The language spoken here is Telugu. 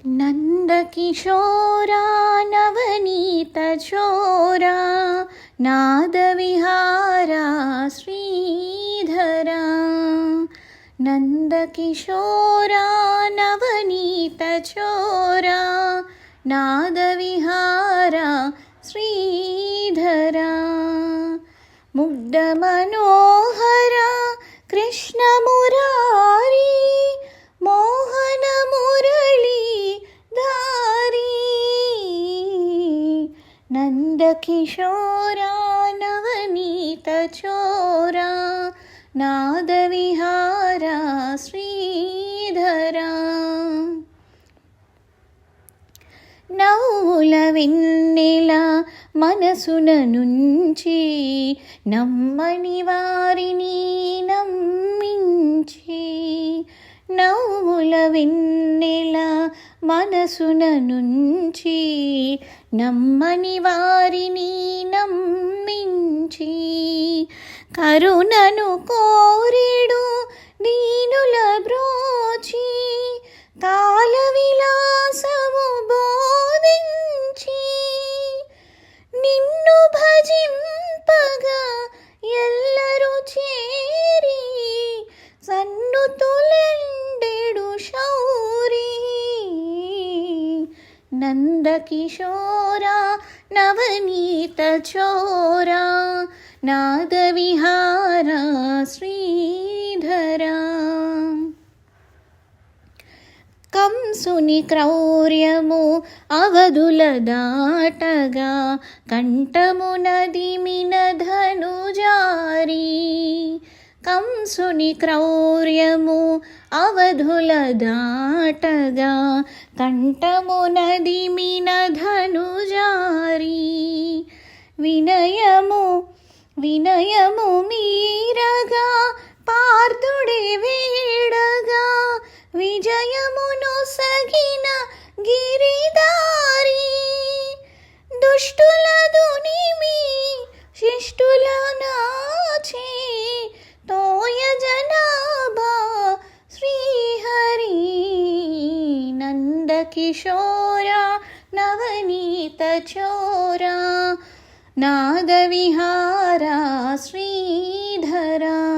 नन्दकिशोरा नवनीतचोरा नादविहारा श्रीधरा। नन्दकिशोरा नवनीतचोरा नादविहारा श्रीधरा। मुग्धमनोहरा कृष्णमुरारी मोहनमुरली धारी। नन्दकिशोरा नवनीतचोरा नादविहारा श्रीधरा। నవ్వుల వెన్నెల మనసున నుంచి నమ్మని వారిని నమ్మించి. నవ్వుల వెన్నెల మనసున నుంచి నమ్మని వారిని నమ్మించి. కరుణను కోరెడు దీనుల బ్రోచి కాల విలాసము బోధించి. నిన్ను భజింపగా ఎల్లరూ చేరి సన్నుతులెండెడు శౌరి. నందకిశోరా నవనీతచోరా నాదవిహారా శ్రీధరా. కంసుని క్రౌర్యము అవధుల దాటగా కంఠమున దిమిన ధనుజారి. కంసుని క్రౌర్యము అవధుల దాటగా కంఠమున దిమిన ధనుజారి. వినయము వినయము మీరగా పార్థుడే వేడగా విజయమును సగిన గిరిదారి. దుష్టుల దునిమి శిష్టుల నాచే తోయ జనాభా శ్రీహరి. నందకిశోరా నవనీతచోరా నాదవిహారా శ్రీధరా.